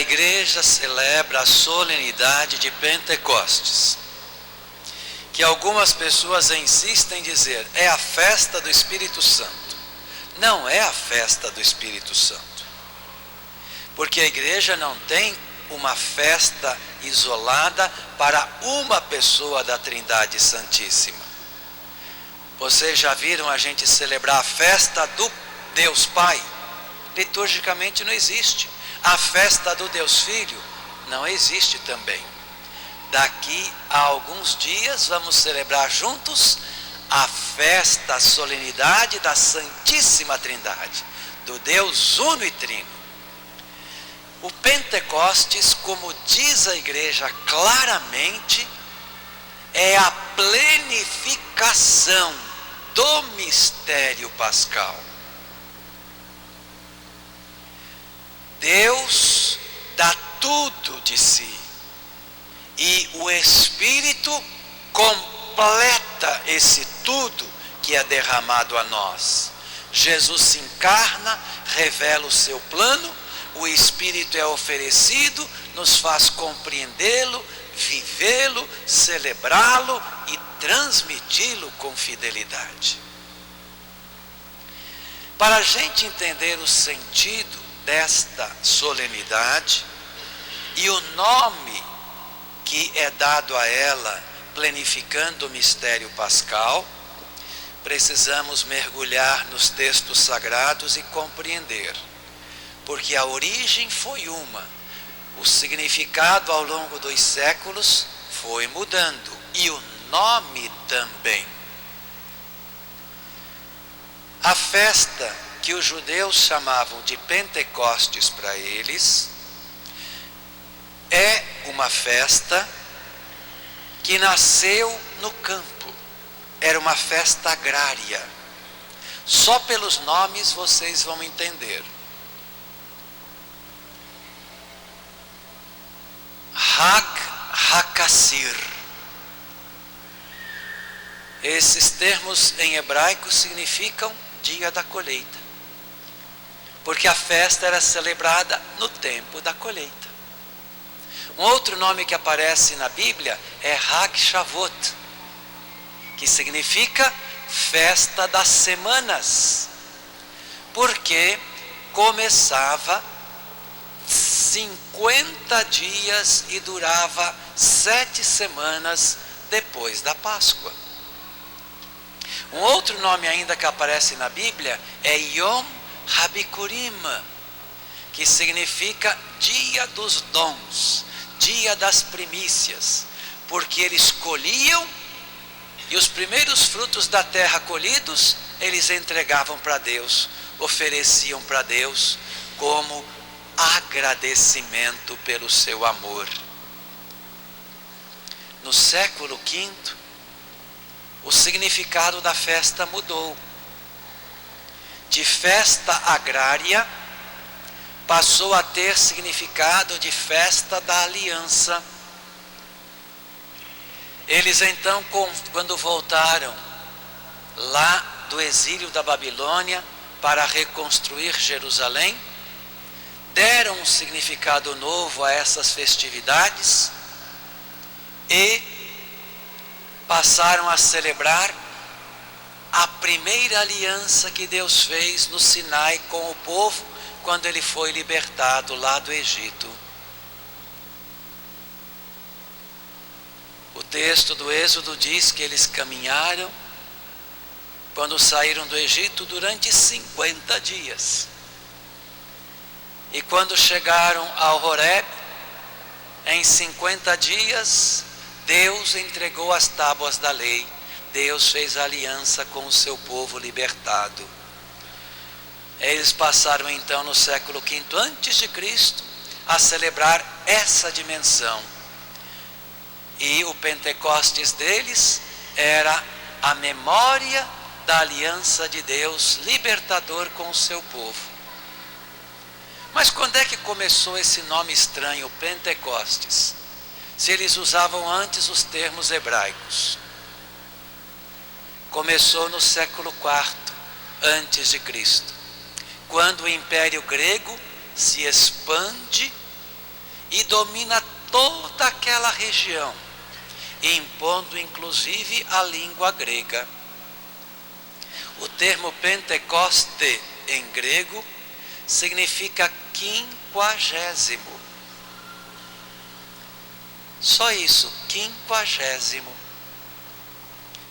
a igreja celebra a solenidade de Pentecostes, que algumas pessoas insistem em dizer, é a festa do Espírito Santo. Não é a festa do Espírito Santo, porque a igreja não tem uma festa isolada para uma pessoa da Trindade Santíssima. Vocês já viram a gente celebrar a festa do Deus Pai? Liturgicamente não existe. A festa do Deus Filho não existe também. Daqui a alguns dias vamos celebrar juntos a festa, a solenidade da Santíssima Trindade, do Deus Uno e Trino. O Pentecostes, como diz a igreja claramente, é a plenificação do mistério pascal. Deus dá tudo de si e o Espírito completa esse tudo que é derramado a nós. Jesus se encarna, revela o seu plano, o Espírito é oferecido, nos faz compreendê-lo, vivê-lo, celebrá-lo e transmiti-lo com fidelidade. Para a gente entender o sentido desta solenidade e o nome que é dado a ela, plenificando o mistério pascal, precisamos mergulhar nos textos sagrados e compreender, porque a origem foi uma, o significado ao longo dos séculos foi mudando e o nome também. A festa que os judeus chamavam de Pentecostes para eles, é uma festa que nasceu no campo, era uma festa agrária. Só pelos nomes vocês vão entender. Hag HaKassir. Esses termos em hebraico significam dia da colheita, porque a festa era celebrada no tempo da colheita. Um outro nome que aparece na Bíblia é Hag Shavuot, que significa festa das semanas, porque começava 50 dias e durava 7 semanas depois da Páscoa. Um outro nome ainda que aparece na Bíblia é Yom HaBikurim, que significa dia dos dons, dia das primícias, porque eles colhiam e os primeiros frutos da terra colhidos, eles entregavam para Deus, ofereciam para Deus como agradecimento pelo seu amor. No século V, o significado da festa mudou. De festa agrária, passou a ter significado de festa da aliança. Eles então, quando voltaram lá do exílio da Babilônia para reconstruir Jerusalém, deram um significado novo a essas festividades e passaram a celebrar a primeira aliança que Deus fez no Sinai com o povo quando ele foi libertado lá do Egito. O texto do Êxodo diz que eles caminharam, quando saíram do Egito, durante 50 dias. E quando chegaram ao Horeb, em 50 dias, Deus entregou as tábuas da lei. Deus fez aliança com o seu povo libertado. Eles passaram então no século V antes de Cristo a celebrar essa dimensão. E o Pentecostes deles era a memória da aliança de Deus libertador com o seu povo. Mas quando é que começou esse nome estranho, Pentecostes? Se eles usavam antes os termos hebraicos. Começou no século IV antes de Cristo, quando o Império Grego se expande e domina toda aquela região, impondo inclusive a língua grega. O termo Pentecoste em grego significa 50º. Só isso, 50º.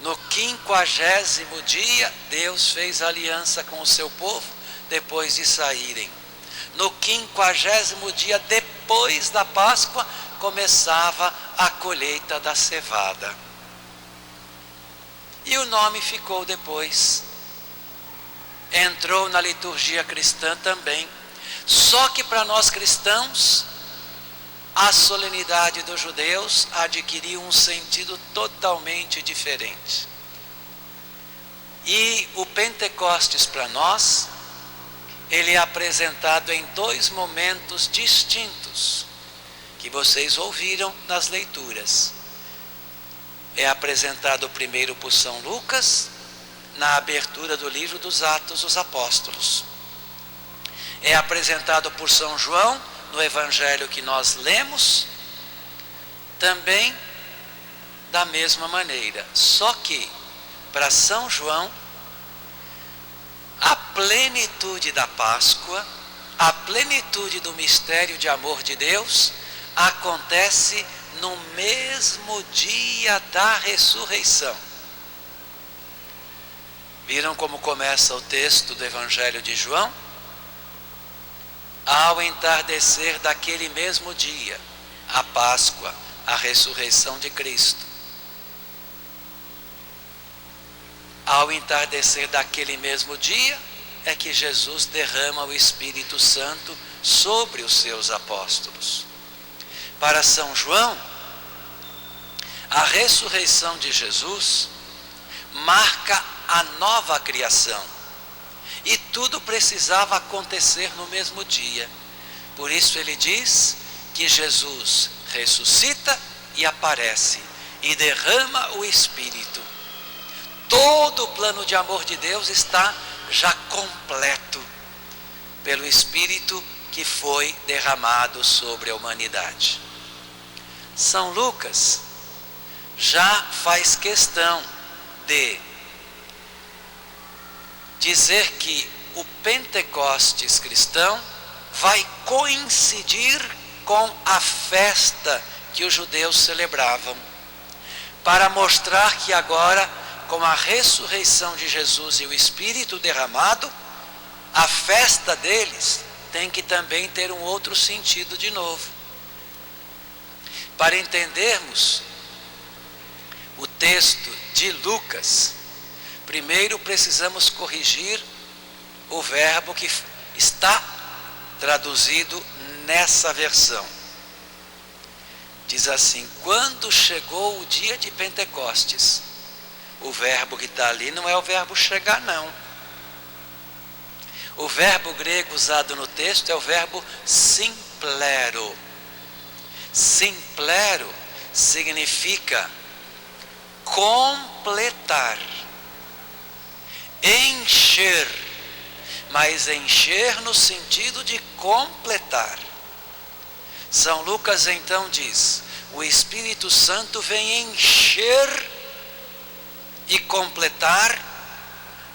No 50º dia, Deus fez aliança com o seu povo depois de saírem. No 50º dia, depois da Páscoa, começava a colheita da cevada. E o nome ficou depois. Entrou na liturgia cristã também. Só que para nós cristãos, a solenidade dos judeus adquiriu um sentido totalmente diferente. E o Pentecostes para nós, ele é apresentado em 2 momentos distintos, que vocês ouviram nas leituras. É apresentado primeiro por São Lucas, na abertura do livro dos Atos dos Apóstolos. É apresentado por São João, no evangelho que nós lemos, também da mesma maneira. Só que, para São João, a plenitude da Páscoa, a plenitude do mistério de amor de Deus, acontece no mesmo dia da ressurreição. Viram como começa o texto do Evangelho de João? Ao entardecer daquele mesmo dia, a Páscoa, a ressurreição de Cristo. Ao entardecer daquele mesmo dia, é que Jesus derrama o Espírito Santo sobre os seus apóstolos. Para São João, a ressurreição de Jesus marca a nova criação. E tudo precisava acontecer no mesmo dia. Por isso ele diz que Jesus ressuscita e aparece e derrama o Espírito. Todo o plano de amor de Deus está já completo pelo Espírito que foi derramado sobre a humanidade. São Lucas já faz questão de dizer que o Pentecostes cristão vai coincidir com a festa que os judeus celebravam, para mostrar que agora, com a ressurreição de Jesus e o Espírito derramado, a festa deles tem que também ter um outro sentido de novo. Para entendermos o texto de Lucas, primeiro precisamos corrigir o verbo que está traduzido nessa versão. Diz assim: quando chegou o dia de Pentecostes. O verbo que está ali não é o verbo chegar, não. O verbo grego usado no texto é o verbo simplero. Simplero significa completar, encher, mas encher no sentido de completar. São Lucas então diz: o Espírito Santo vem encher e completar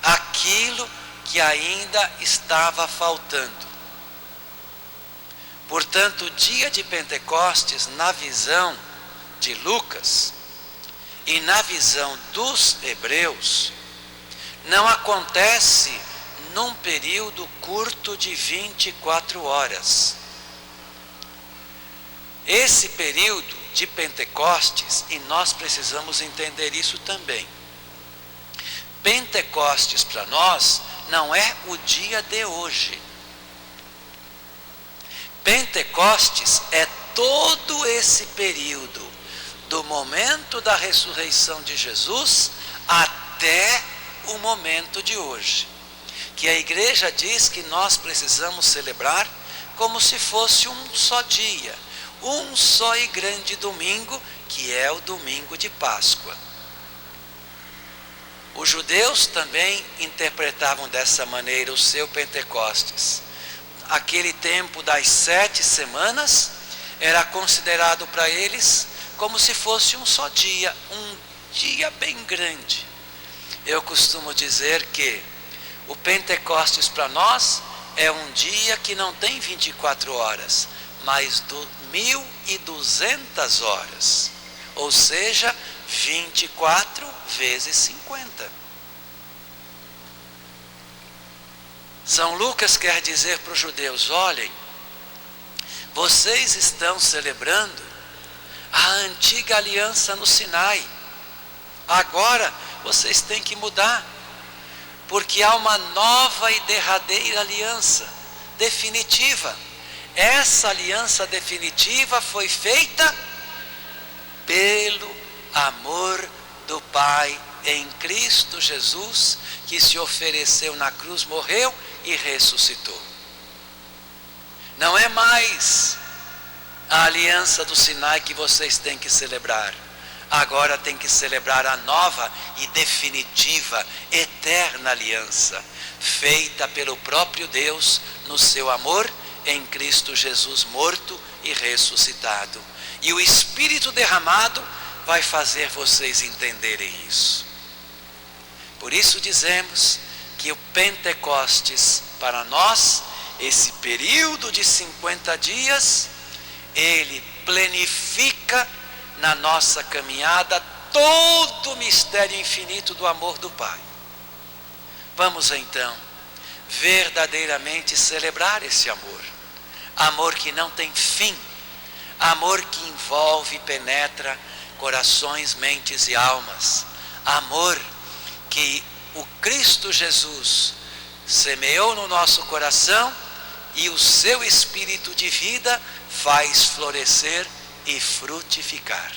aquilo que ainda estava faltando. Portanto, o dia de Pentecostes, na visão de Lucas e na visão dos hebreus, não acontece num período curto de 24 horas. Esse período de Pentecostes, e nós precisamos entender isso também, Pentecostes para nós não é o dia de hoje. Pentecostes é todo esse período, do momento da ressurreição de Jesus até o momento de hoje, que a igreja diz que nós precisamos celebrar como se fosse um só dia, um só e grande domingo, que é o domingo de Páscoa. Os judeus também interpretavam dessa maneira o seu Pentecostes. Aquele tempo das 7 semanas era considerado para eles como se fosse um só dia, um dia bem grande. Eu costumo dizer que o Pentecostes para nós é um dia que não tem 24 horas, mas 1200 horas, ou seja, 24 vezes 50. São Lucas quer dizer para os judeus: olhem, vocês estão celebrando a antiga aliança no Sinai. Agora vocês têm que mudar, porque há uma nova e derradeira aliança, definitiva. Essa aliança definitiva foi feita pelo amor do Pai em Cristo Jesus, que se ofereceu na cruz, morreu e ressuscitou. Não é mais a aliança do Sinai que vocês têm que celebrar. Agora tem que celebrar a nova e definitiva, eterna aliança, feita pelo próprio Deus no seu amor em Cristo Jesus, morto e ressuscitado. E o Espírito derramado vai fazer vocês entenderem isso. Por isso dizemos que o Pentecostes para nós, esse período de 50 dias, ele planifica na nossa caminhada todo o mistério infinito do amor do Pai. Vamos então verdadeiramente celebrar esse amor. Amor que não tem fim, amor que envolve e penetra corações, mentes e almas. Amor que o Cristo Jesus semeou no nosso coração e o seu Espírito de vida faz florescer e frutificar.